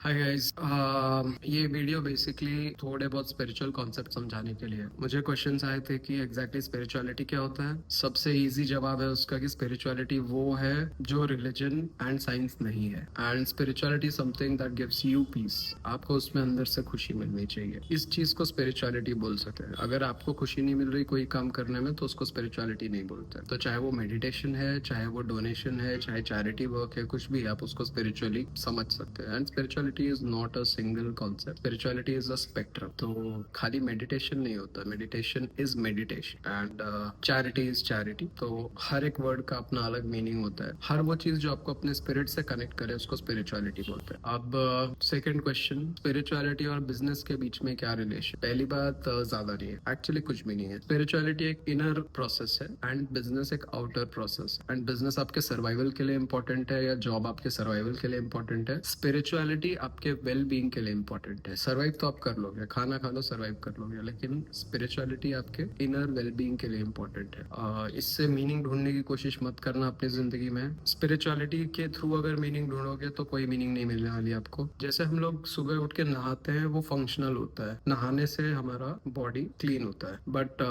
Hi guys. ये video basically थोड़े बहुत स्पिरिचुअल कॉन्सेप्ट समझाने के लिए है। मुझे क्वेश्चंस आए थे कि एग्जैक्टली स्पिरिचुअलिटी क्या होता है। सबसे इजी जवाब है उसका कि स्पिरिचुअलिटी वो है जो रिलीजन एंड साइंस नहीं है। And spirituality something that gives you peace. आपको उसमें अंदर से खुशी मिलनी चाहिए, इस चीज को स्पिरिचुअलिटी बोल सकते हैं। अगर आपको खुशी नहीं मिल रही कोई काम करने में तो उसको स्पिरिचुअलिटी नहीं बोलते। तो चाहे वो मेडिटेशन है, चाहे वो डोनेशन है, चाहे चैरिटी वर्क है, कुछ भी आप उसको स्पिरिचुअली समझ सकते हैं। And spirituality is not a single concept, spirituality is a spectrum. तो खाली मेडिटेशन नहीं होता, meditation is meditation and charity is charity. तो हर एक वर्ड का अपना अलग मीनिंग होता है। हर वो चीज जो आपको अपने स्पिरिट से कनेक्ट करे उसको स्पिरिचुअलिटी बोलते हैं। अब सेकंड क्वेश्चन, स्पिरिचुअलिटी और बिजनेस के बीच में क्या रिलेशन। पहली बात, ज्यादा नहीं है, एक्चुअली कुछ भी नहीं है। स्पिरिचुअलिटी एक इनर प्रोसेस है एंड बिजनेस एक आउटर प्रोसेस है। एंड बिजनेस आपके सर्वाइवल के लिए इंपॉर्टेंट है या जॉब आपके सर्वाइवल के लिए इंपॉर्टेंट है। स्पिरिचुअलिटी आपके वेल बीइंग के लिए इंपॉर्टेंट है। सर्वाइव तो आप कर लोगे, खाना खा लो सर्वाइव कर लोगे, लेकिन स्पिरिचुअलिटी आपके इनर वेल बीइंग के लिए इंपॉर्टेंट है। इससे मीनिंग ढूंढने की कोशिश मत करना अपनी जिंदगी में। स्पिरिचुअलिटी के थ्रू अगर मीनिंग ढूंढोगे तो कोई मीनिंग नहीं मिलने वाली आपको। जैसे हम लोग सुबह उठ के नहाते हैं, वो फंक्शनल होता है, नहाने से हमारा बॉडी क्लीन होता है। बट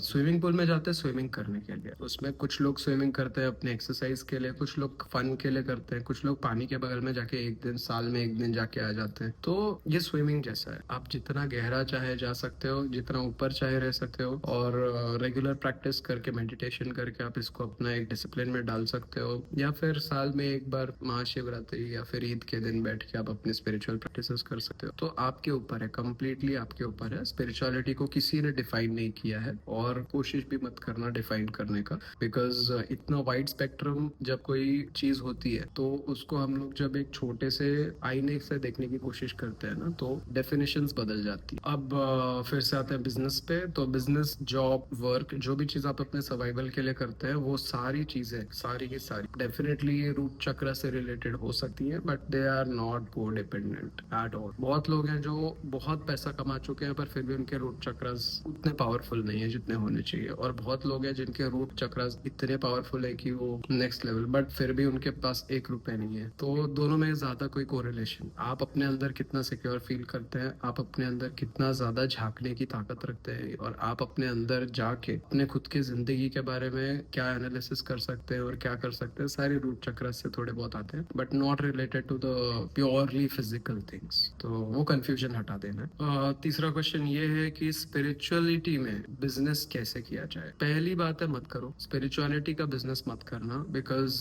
स्विमिंग पूल में जाते हैं स्विमिंग करने के लिए, उसमें कुछ लोग स्विमिंग करते हैं अपने एक्सरसाइज के लिए, कुछ लोग फन के लिए करते हैं, कुछ लोग पानी के बगल में जाके एक दिन, साल में एक दिन जाके आ जाते हैं। तो ये स्विमिंग जैसा है, आप जितना गहरा चाहे जा सकते हो, जितना ऊपर चाहे रह सकते हो, और रेगुलर प्रैक्टिस करके, मेडिटेशन करके आप इसको अपना एक डिसिप्लिन में डाल सकते हो। या फिर साल में एक बार महाशिवरात्रि या फिर ईद के दिन बैठ के आप अपनी स्पिरिचुअल प्रैक्टिसेस कर सकते हो। तो आपके ऊपर है, कंप्लीटली आपके ऊपर है। स्पिरिचुअलिटी को किसी ने डिफाइन नहीं किया है और कोशिश भी मत करना डिफाइन करने का, बिकॉज इतना वाइड स्पेक्ट्रम जब कोई चीज होती है तो उसको हम लोग जब एक छोटे से आईने से देखने की कोशिश करते हैं ना, तो डेफिनेशंस बदल जाती है। अब फिर से आते हैं बिजनेस पे। तो बिजनेस, जॉब, वर्क, जो भी चीज आप अपने सर्वाइवल के लिए करते हैं, वो सारी चीजें, सारी की सारी डेफिनेटली ये रूट चक्र से रिलेटेड हो सकती है, बट दे आर नॉट को डिपेंडेंट एट ऑल। बहुत लोग हैं जो बहुत पैसा कमा चुके हैं पर फिर भी उनके रूट चक्रस उतने पावरफुल नहीं है जितने होने चाहिए, और बहुत लोग हैं जिनके रूट चक्रस इतने पावरफुल है कि वो नेक्स्ट लेवल, बट फिर भी उनके पास एक रुपए नहीं है। तो दोनों में ज्यादा कोई कोरिलेशन, आप अपने अंदर कितना सिक्योर फील करते हैं, आप अपने अंदर कितना ज्यादा झांकने की ताकत रखते हैं, और आप अपने अंदर जाके अपने खुद की जिंदगी के बारे में क्या एनालिसिस कर सकते हैं और क्या कर सकते हैं, सारे रूट चक्र से थोड़े बहुत आते हैं, but not related to the purely physical things. तो वो कंफ्यूजन हटा देना है। तीसरा क्वेश्चन ये है कि स्पिरिचुअलिटी में बिजनेस कैसे किया जाए। पहली बात है, मत करो स्पिरिचुअलिटी का बिजनेस, मत करना, बिकॉज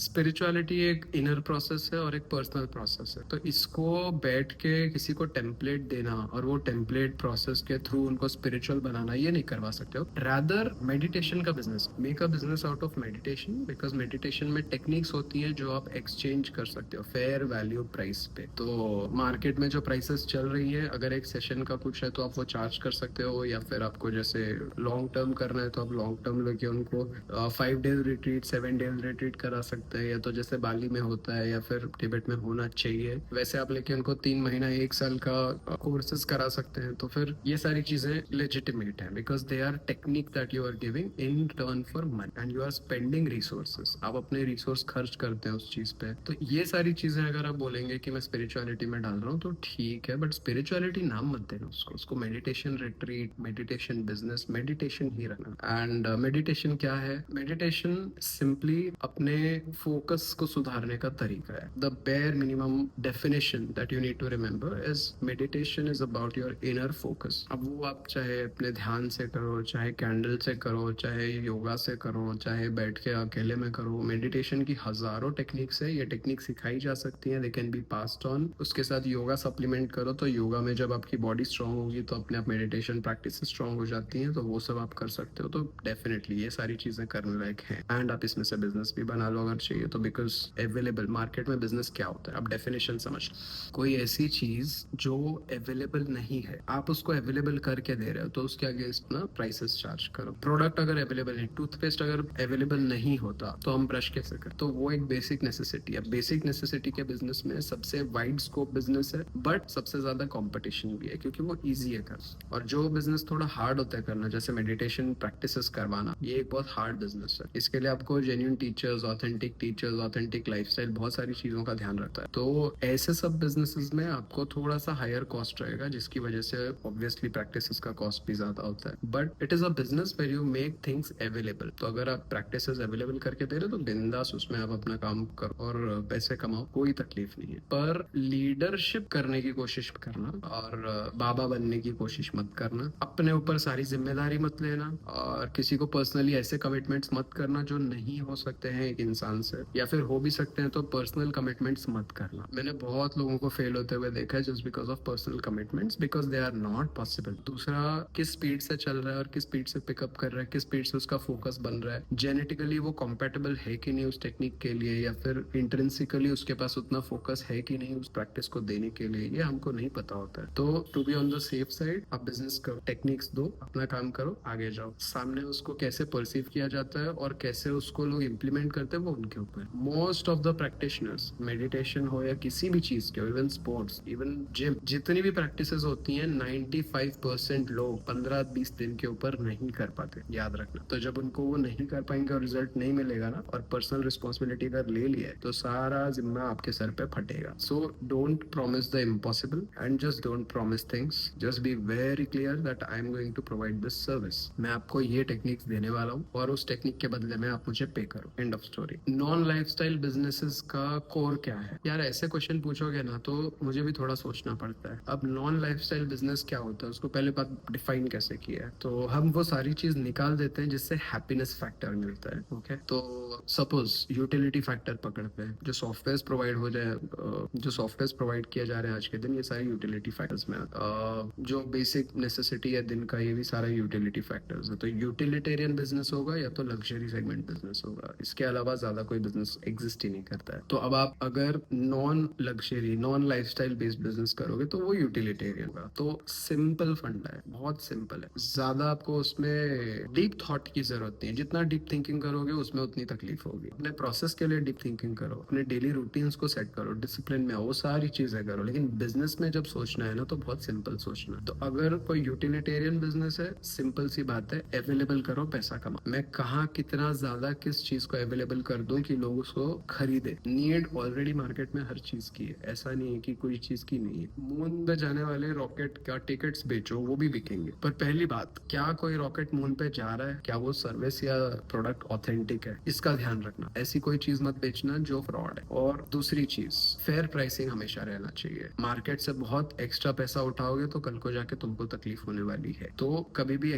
स्पिरिचुअलिटी एक इनर प्रोसेस है और एक पर्सनल प्रोसेस है। तो इसको बैठ के किसी को टेम्पलेट देना और वो टेम्पलेट प्रोसेस के थ्रू उनको स्पिरिचुअल बनाना, ये नहीं करवा सकते हो। रादर मेडिटेशन का business, make a business out of meditation, because meditation में टेक्निक्स होती है जो आप एक्सचेंज कर सकते हो फेयर वैल्यू प्राइस पे। तो मार्केट में जो प्राइसेस चल रही है, अगर एक सेशन का कुछ है तो आप वो चार्ज कर सकते हो, या फिर आपको जैसे लॉन्ग टर्म करना है तो आप लॉन्ग टर्म लेके उनको 5 डेज रिट्रीट, 7 डेज रिट्रीट करा सकते हैं, या तो जैसे बाली में होता है या फिर तिब्बत में होना चाहिए वैसे आप लेके उनको 3 महीना, 1 साल का कोर्सेज करा सकते हैं। तो फिर ये सारी चीजें लेजिटिमेट है, because they are technique that you are giving in turn for money and you are spending resources. आप अपने रिसोर्स खर्च करते हैं उस चीज पे। तो ये सारी चीजें अगर आप बोलेंगे कि मैं स्पिरिचुअलिटी में डाल रहा हूँ तो ठीक है, बट स्पिरिचुअलिटी नाम मत देना उसको। उसको meditation retreat, meditation business, meditation ही रहना। एंड मेडिटेशन क्या है? मेडिटेशन सिंपली अपने फोकस को सुधारने का तरीका है। The bare minimum definition that you need to remember is meditation is about your inner focus. अब वो आप चाहे अपने ध्यान से करो, चाहे कैंडल से करो, चाहे योगा से करो, चाहे बैठ के अकेले में करो, मेडिटेशन की हजारों टेक्निक्स है। ये टेक्निक सिखाई जा सकती है, they can be passed on. उसके साथ योगा सप्लीमेंट करो, तो योगा में जब आपकी बॉडी स्ट्रांग होगी तो अपने आप मेडिटेशन प्रैक्टिस स्ट्रांग हो जाती हैं, तो वो सब आप कर सकते हो। तो डेफिनेटली ये सारी चीजें करने लायक हैं। एंड आप इसमें से बिजनेस भी बना लो अगर चाहिए तो, बिकॉज अवेलेबल मार्केट में बिजनेस क्या होता है, आप डेफिनेशन समझ। कोई ऐसी चीज जो अवेलेबल नहीं है, आप उसको अवेलेबल करके दे रहे हो, तो उसके अगेंस्ट ना प्राइसेस चार्ज करो। प्रोडक्ट अगर अवेलेबल है, टूथपेस्ट अगर अवेलेबल नहीं होता तो हम ब्रश कैसे करें? तो वो एक बेसिक नेसेसिटी है। बेसिक नेसेसिटी के बिजनेस में सबसे वाइड स्कोप बिजनेस है, बट सबसे ज्यादा कंपटीशन भी है क्योंकि वो इजी है करना। और जो बिजनेस थोड़ा हार्ड होता है करना, जैसे मेडिटेशन प्रैक्टिसेस करवाना, ये एक बहुत हार्ड बिजनेस है। इसके लिए आपको जेन्युइन टीचर्स, ऑथेंटिक लाइफस्टाइल, बहुत सारी चीजों का ध्यान रखता है। तो ऐसे सब बिजनेसेस में आपको थोड़ा सा हायर कॉस्ट रहेगा, जिसकी वजह से ऑब्वियसली प्रैक्टिसेस का कॉस्ट भी ज्यादा होता है, but it is a business where you make things available. तो अगर आप प्रैक्टिसेस अवेलेबल करके दे रहे हो तो बिंदास उसमें आप अपना काम करो और पैसे कमाओ, कोई तकलीफ नहीं है। पर लीडरशिप करने की कोशिश करना और बाबा बनने की कोशिश मत करना, अपने ऊपर सारी जिम्मेदारी मत लेना, और किसी को पर्सनली ऐसे कमिटमेंट्स मत करना जो नहीं हो सकते हैं एक इंसान से, या फिर हो भी सकते हैं तो पर्सनल कमिटमेंट्स मत करना। मैंने बहुत लोगों को फेल होते हुए देखा है just because of personal commitments, because they are not possible. दूसरा, किस स्पीड से चल रहा है और किस स्पीड से पिकअप कर रहा है, किस स्पीड से उसका फोकस बन रहा है, जेनेटिकली वो कॉम्पेटेबल है कि नहीं उस टेक्निक के लिए, या फिर इंट्रिंसिकली उसके पास उतना फोकस है कि नहीं उस प्रैक्टिस को देने के लिए, ये हमको नहीं पता होता है। तो to be on the safe side, आप बिजनेस करो, टेक्निक्स दो, अपना काम करो, आगे जाओ। सामने उसको कैसे परसीव किया जाता है और कैसे उसको लोग इम्प्लीमेंट करते हैं वो उनके ऊपर। Most of the practitioners, meditation हो या किसी भी चीज के, इवन स्पोर्ट्स, इवन जिम, जितनी भी प्रैक्टिसेस होती हैं 95% लोग 15-20 दिन के ऊपर नहीं कर पाते, याद रखना। तो जब उनको वो नहीं कर पाएंगे और रिजल्ट नहीं मिलेगा ना, और पर्सनल रिस्पॉन्सिबिलिटी अगर ले लिया है, तो सारा जिम्मा आपके सर पे फटेगा। So don't promise the impossible and just don't promise things, just be very clear that I am going to provide this service. मैं आपको ये टेक्निक्स देने वाला हूँ और उस टेक्निक के बदले में आप मुझे पे करो, end of story. Non lifestyle businesses का कोर क्या है यार, ऐसे क्वेश्चन पूछोगे ना तो मुझे भी थोड़ा सोचना पड़ता है। अब नॉन लाइफस्टाइल बिजनेस क्या होता है, उसको पहले बात डिफाइन कैसे किया है। तो हम वो सारी चीज निकाल देते हैं जिससे हैप्पीनेस फैक्टर मिलता है। ओके, तो सपोज यूटिलिटी फैक्टर पकड़ते हैं, जो सॉफ्टवेयर प्रोवाइड हो जाए, जो सॉफ्टवेयर प्रोवाइड किया जा रहा है आज के दिन, ये सारे यूटिलिटी फैक्टर्स में जो बेसिक नेसेसिटी है दिन का, ये भी सारा यूटिलिटी फैक्टर्स है। तो यूटिलिटेरियन बिजनेस होगा या तो लग्जरी सेगमेंट बिजनेस होगा, इसके अलावा ज्यादा कोई बिजनेस एग्जिस्ट ही नहीं करता है। तो अब आप अगर non luxury, non lifestyle based business करोगे तो वो यूटिलिटेरियन होगा। तो सिंपल फंडा है, बहुत सिंपल है, ज्यादा आपको उसमें डीप थॉट की जरूरत नहीं है। जितना डीप थिंकिंग करोगे उसमें उतनी तकलीफ होगी। अपने प्रोसेस के लिए डीप थिंकिंग करो, अपने डेली रूटीन्स को सेट करो, डिसिप्लिन में वो सारी चीजें करो, लेकिन बिजनेस में जब सोचना है ना तो बहुत सिंपल सोचना। तो अगर कोई यूटिलिटेरियन बिजनेस है, सिंपल सी बात है, अवेलेबल करो, पैसा कमा। मैं कहाँ कितना ज्यादा किस चीज को अवेलेबल कर दूं कि लोग उसको खरीदे। नीड ऑलरेडी मार्केट में हर चीज की है, ऐसा नहीं है कि कोई चीज की नहीं है। मून पे जाने वाले रॉकेट का टिकट्स बेचो, वो भी बिकेंगे। पर पहली बात, क्या कोई रॉकेट मून पे जा रहा है, क्या वो सर्विस या प्रोडक्ट ऑथेंटिक है, इसका ध्यान रखना। ऐसी कोई चीज मत बेचना जो फ्रॉड है। और दूसरी चीज, फेयर प्राइसिंग हमेशा रहना चाहिए। मार्केट से बहुत एक्स्ट्रा पैसा उठाओगे तो कल को जाके तुमको तकलीफ होने वाली है। तो कभी भी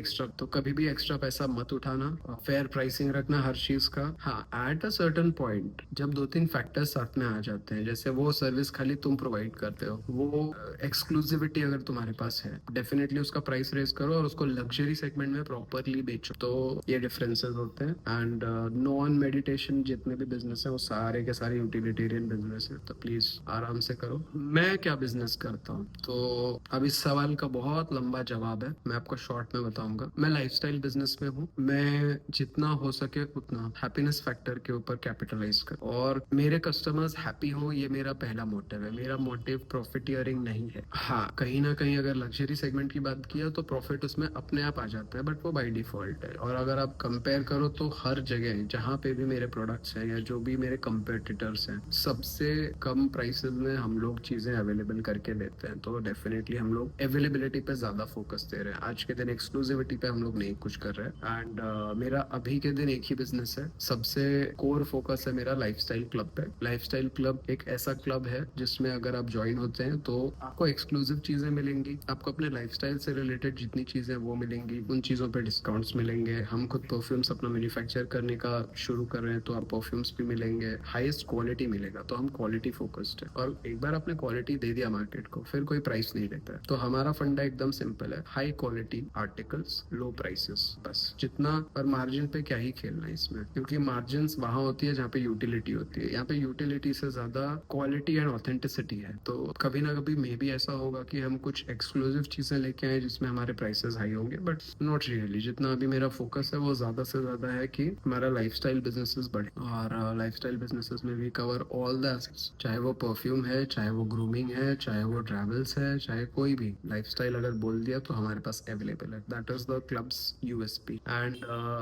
एक्स्ट्रा पैसा मत उठाना, फेयर प्राइसिंग रखना हर चीज का। हाँ, एट अ सर्टेन पॉइंट जब 2-3 फैक्टर्स साथ में आ जाते हैं, जैसे वो सर्विस खाली तुम प्रोवाइड करते हो, वो एक्सक्लूसिविटी अगर तुम्हारे पास है, डेफिनेटली उसका प्राइस रेज करो और उसको लग्जरी सेगमेंट में प्रॉपरली बेचो। तो ये डिफरेंसेस होते हैं। एंड नॉन मेडिटेशन जितने भी बिजनेस है वो सारे के सारे यूटिलिटेरियन बिजनेस है, तो प्लीज आराम से करो। मैं क्या बिजनेस करता हूँ, तो अब इस सवाल का बहुत लंबा जवाब है, मैं आपको शॉर्ट में बताऊंगा। मैं लाइफस्टाइल बिजनेस में हूँ। मैं जितना हो सके उतना हैप्पीनेस फैक्टर के ऊपर कैपिटलाइज कर, और मेरे कस्टमर्स हैप्पी हो, ये मेरा पहला मोटिव है। मेरा मोटिव प्रॉफिटियरिंग नहीं है। हाँ, कहीं ना कहीं अगर लग्जरी सेगमेंट की बात किया तो प्रॉफिट उसमें अपने आप आ जाता है, बट वो बाय डिफॉल्ट है। और अगर आप कंपेयर करो तो हर जगह जहाँ पे भी मेरे प्रोडक्ट्स हैं या जो भी मेरे कंपेटिटर्स हैं, सबसे कम प्राइसेस में हम लोग चीजें अवेलेबल करके देते हैं। तो डेफिनेटली हम लोग अवेलेबिलिटी पे ज्यादा फोकस दे रहे हैं। आज के दिन एक्सक्लूसिविटी पे हम लोग नहीं कुछ कर रहे हैं। एंड मेरा अभी के दिन एक ही बिजनेस है, सबसे कोर फोकस है मेरा लाइफस्टाइल क्लब पे। लाइफस्टाइल क्लब एक ऐसा क्लब है जिसमें अगर आप ज्वाइन होते हैं तो आपको एक्सक्लूसिव चीजें मिलेंगी, आपको अपने लाइफस्टाइल से रिलेटेड जितनी चीजें वो मिलेंगी, उन चीजों पे डिस्काउंट्स मिलेंगे। हम खुद परफ्यूम्स अपना मैन्युफैक्चर करने का शुरू कर रहे हैं, तो आप परफ्यूम्स भी मिलेंगे, हाईएस्ट क्वालिटी मिलेगा। तो हम क्वालिटी फोकस्ड है, और एक बार आपने क्वालिटी दे दिया मार्केट को, फिर कोई प्राइस नहीं देता है। तो हमारा फंडा एकदम सिंपल है, high quality articles, low prices, बस जितना। और मार्जिन पे क्या ही खेलना है इसमें, क्योंकि मार्जिन वहां होती है जहाँ पे यूटिलिटी होती है। यहाँ पे यूटिलिटी से ज्यादा क्वालिटी एंड ऑथेंटिसिटी है। तो कभी ना कभी मे भी ऐसा होगा कि हम कुछ एक्सक्लूसिव चीजें लेके आए जिसमें हमारे प्राइसेस हाई होंगे, बट नॉट रियली। जितना अभी मेरा फोकस है वो ज्यादा से ज्यादा है कि हमारा लाइफस्टाइल बिजनेसेस बढ़े, और लाइफस्टाइल बिजनेसेस में भी कवर ऑल द एस्पेक्ट्स, चाहे वो परफ्यूम है, चाहे वो ग्रूमिंग है, चाहे वो ट्रैवल्स है, चाहे कोई भी लाइफस्टाइल अगर बोल दिया तो हमारे पास अवेलेबल है। That is the clubs USP. And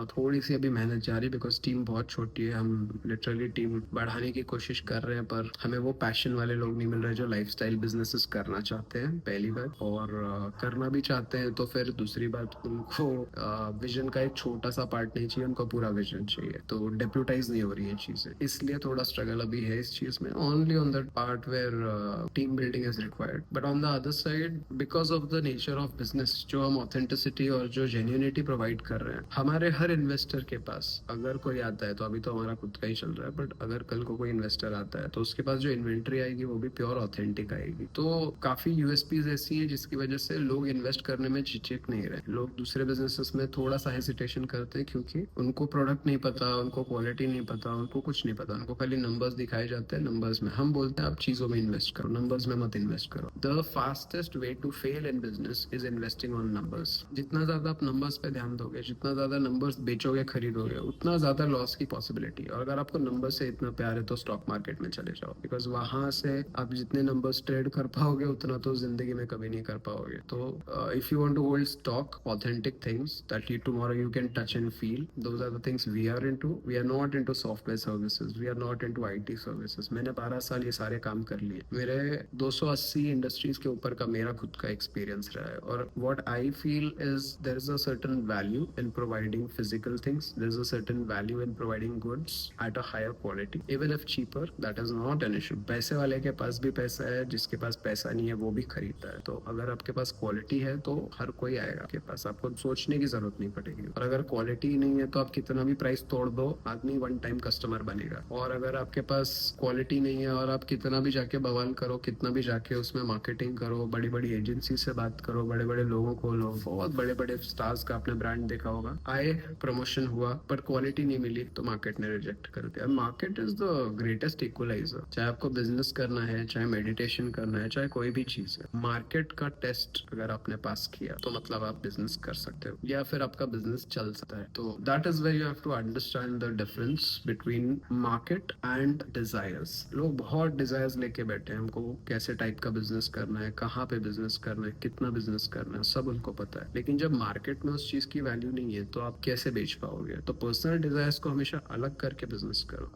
थोड़ी सी अभी मेहनत जारी, बिकॉज टीम बहुत छोटी है। हम लिटरली टीम बढ़ाने की कोशिश कर रहे हैं, पर हमें वो पैशन वाले लोग नहीं मिल रहे जो लाइफस्टाइल बिजनेसेस करना चाहते हैं पहली बात, और करना भी चाहते हैं तो फिर दूसरी बात उनको विजन का एक छोटा सा पार्ट नहीं चाहिए, उनको पूरा विजन चाहिए, तो डेप्यूटाइज नहीं हो रही है चीजें, इसलिए थोड़ा स्ट्रगल अभी है इस चीज में, only on that part where team building is required. But on the other side because of the nature of business जो हम ऑथेंटिसिटी और जो जेन्यूनिटी प्रोवाइड कर रहे हैं, हमारे हर इन्वेस्टर के पास अगर कोई आता है, तो अभी तो हमारा खुद का ही चल रहा है, बट अगर कल को कोई इन्वेस्टर आता है तो उसके पास जो इन्वेंट्री आएगी वो भी प्योर ऑथेंटिक आएगी। तो काफी यूएसपीज ऐसी हैं जिसकी वजह से लोग इन्वेस्ट करने में झिझक नहीं रहे, लोग दूसरे बिजनेसेस में थोड़ा सा हेसिटेशन करते हैं क्योंकि उनको प्रोडक्ट नहीं पता, उनको क्वालिटी नहीं पता, उनको कुछ नहीं पता, उनको खाली नंबर्स दिखाए जाते हैं। नंबर्स में हम बोलते हैं आप चीजों में इन्वेस्ट करो, नंबर्स में मत इन्वेस्ट करो। The fastest way to fail in business is investing on numbers. जितना ज्यादा आप नंबर्स पे ध्यान दोगे, जितना ज्यादा नंबर्स बेचोगे खरीदोगे, उतना ज्यादा लॉस की पॉसिबिलिटी। और अगर आपको नंबर से इतना प्यार है तो स्टॉक मार्केट में चले जाओ, बिकॉज वहां से आप जितने नंबर्स ट्रेड कर पाओगे उतना तो जिंदगी में कभी नहीं कर पाओगे। तो if you want to hold stock authentic things that you tomorrow you can touch and feel, those are the things we are into. We are not into software services, we are not into IT services. मैंने 12 साल ये सारे काम कर लिए, मेरे 280 industries के ऊपर का मेरा खुद का एक्सपीरियंस रहा है। और what I feel is there is a certain value in providing physical things, there is a certain value in providing goods at a higher quality even if cheaper, that is not an issue. पैसे वाले के पास भी पैसा है, जिसके पास पैसा नहीं है वो भी खरीदता है। तो अगर आपके पास क्वालिटी है तो हर कोई आएगा आपके पास, आपको सोचने की जरूरत नहीं पड़ेगी। और अगर क्वालिटी ही नहीं है तो आप कितना भी प्राइस तोड़ दो, आदमी वन टाइम कस्टमर बनेगा। और अगर आपके पास क्वालिटी नहीं है और आप कितना भी जाके बवाल करो, कितना भी जाके उसमें मार्केटिंग करो, बड़ी बड़ी एजेंसी से बात करो, बड़े बड़े लोगों को लो, बहुत बड़े बड़े स्टार्स का आपने ब्रांड देखा होगा, आए प्रमोशन हुआ पर क्वालिटी नहीं मिली तो मार्केट ने रिजेक्ट कर दिया। Market is the greatest equaliser. चाहे आपको बिजनेस करना है, चाहे मेडिटेशन करना है, चाहे कोई भी चीज है, मार्केट का टेस्ट अगर आपने पास किया तो मतलब आप बिजनेस कर सकते हो या फिर आपका बिजनेस चल सकता है। तो that is where you have to understand the difference between market and desires. लोग बहुत डिजायर्स लेके बैठे हैं, हमको कैसे टाइप का बिजनेस करना है, कहाँ पे बिजनेस करना है, कितना बिजनेस करना है, सब उनको पता है। लेकिन जब मार्केट में उस चीज की वैल्यू नहीं है तो आप कैसे बेच पाओगे? तो पर्सनल डिजायर्स को हमेशा अलग करके बिजनेस करो।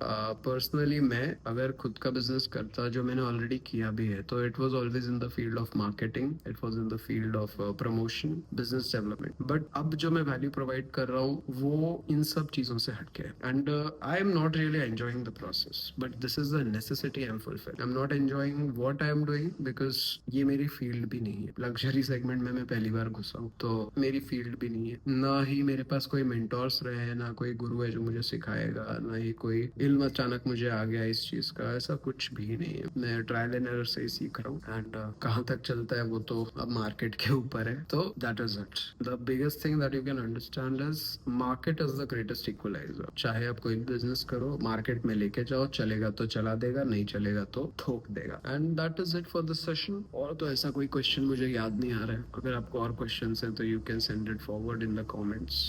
पर्सनली मैं अगर खुद का बिजनेस करता, जो मैंने ऑलरेडी किया भी है, तो it was always in the field of marketing, it was in the field of promotion, business development. But अब जो मैं वैल्यू प्रोवाइड कर रहा हूँ वो इन सब चीजों से हटके है। And I am not really enjoying the process, but this is the necessity I am fulfil. I am not enjoying what I am doing because ये मेरी फील्ड भी नहीं है। लग्जरी सेगमेंट में मैं पहली बार घुसा हूँ तो मेरी फील्ड भी नहीं है, ना ही मेरे पास कोई मेंटोर्स रहे हैं, ना कोई गुरु है जो मुझे सिखाएगा, ना ही कोई इल्म अचानक मुझे आ गया इस चीज का, ऐसा कुछ भी नहीं है। मैं ट्रायल एंड एरर से ही सीख रहा हूँ। एंड कहाँ तक चलता है वो तो अब मार्केट के ऊपर है। तो that is it. The biggest thing that you can understand is market is the greatest equaliser. चाहे आप कोई बिजनेस करो, मार्केट में लेके जाओ, चलेगा तो चला देगा, नहीं चलेगा तो ठोक देगा। And that is it for this session. और तो ऐसा कोई क्वेश्चन मुझे याद नहीं आ रहा है। अगर आपको और क्वेश्चन है तो you can send it forward in the comments.